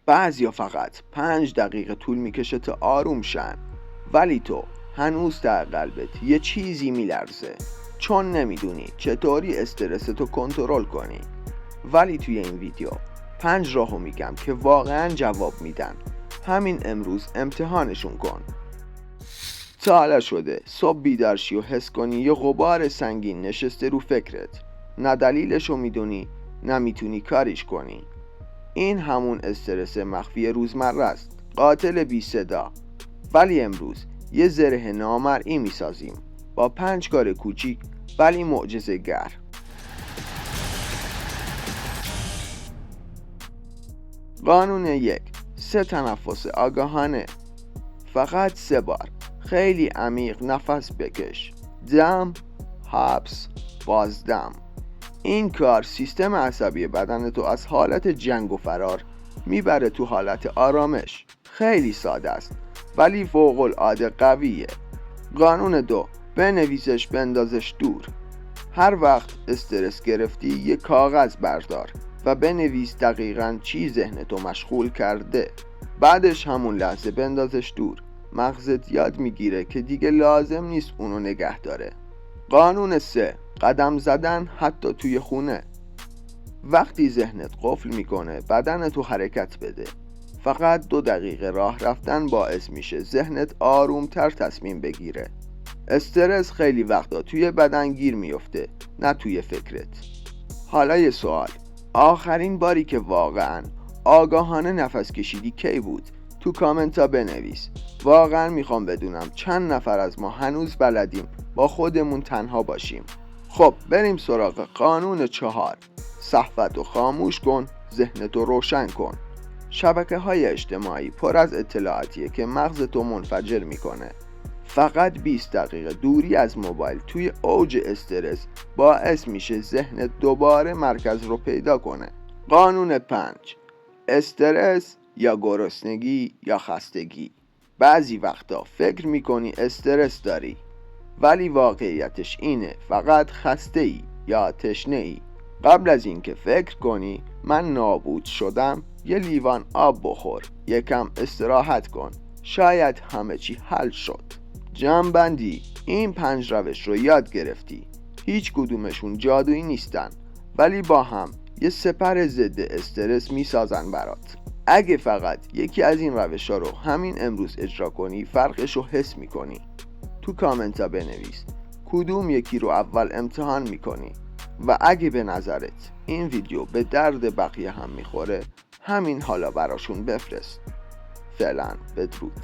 بعضیا فقط 5 دقیقه طول میکشه تا آروم شن، ولی تو هنوز در قلبت یه چیزی میلرزه، چون نمیدونی چطوری استرستو کنترل کنی. ولی توی این ویدیو 5 راهو میگم که واقعا جواب میدن. همین امروز امتحانشون کن. تا حالا شده صبح بیدار شی و حس کنی یه غبار سنگین نشسته رو فکرت، نه دلیلشو میدونی نه میتونی کاریش کنی؟ این همون استرس مخفی روزمره است، قاتل بی صدا. ولی امروز یه زره نامرئی میسازیم با 5 کار کوچیک ولی معجزه گر. قانون 1: 3 تنفس آگاهانه. فقط 3 بار خیلی عمیق نفس بکش، دم، حبس، بازدم. این کار سیستم عصبی بدنتو از حالت جنگ و فرار میبره تو حالت آرامش. خیلی ساده است ولی فوق العاده قویه. قانون 2: بنویسش بندازش دور. هر وقت استرس گرفتی یه کاغذ بردار و بنویس دقیقاً چی ذهنتو مشغول کرده. بعدش همون لحظه بندازش دور. مغزت یاد میگیره که دیگه لازم نیست اونو نگه داره. قانون 3: قدم زدن حتی توی خونه. وقتی ذهنت قفل میکنه بدنتو حرکت بده. فقط 2 دقیقه راه رفتن باعث میشه ذهنت آرومتر تصمیم بگیره. استرس خیلی وقتا توی بدن گیر میفته، نه توی فکرت. حالا یه سوال: آخرین باری که واقعا آگاهانه نفس کشیدی کی بود؟ تو کامنت ها بنویس. واقعا میخوام بدونم چند نفر از ما هنوز بلدیم با خودمون تنها باشیم. خب بریم سراغ قانون 4: صحبتو خاموش کن، ذهنتو روشن کن. شبکه‌های اجتماعی پر از اطلاعاتیه که مغزتو منفجر میکنه. فقط 20 دقیقه دوری از موبایل توی اوج استرس باعث میشه ذهنت دوباره مرکز رو پیدا کنه. قانون 5: استرس یا گرسنگی یا خستگی. بعضی وقتا فکر میکنی استرس داری، ولی واقعیتش اینه فقط خسته ای یا تشنه ای. قبل از اینکه فکر کنی من نابود شدم، یه لیوان آب بخور، یکم استراحت کن، شاید همه چی حل شد. جمع‌بندی: این 5 روش رو یاد گرفتی. هیچ کدومشون جادویی نیستن، ولی با هم یه سپر ضد استرس میسازن برات. اگه فقط یکی از این روش‌ها رو همین امروز اجرا کنی فرقشو حس میکنی. تو کامنت ها بنویس کدوم یکی رو اول امتحان میکنی و اگه به نظرت این ویدیو به درد بقیه هم میخوره همین حالا براشون بفرست. فعلا بدرود.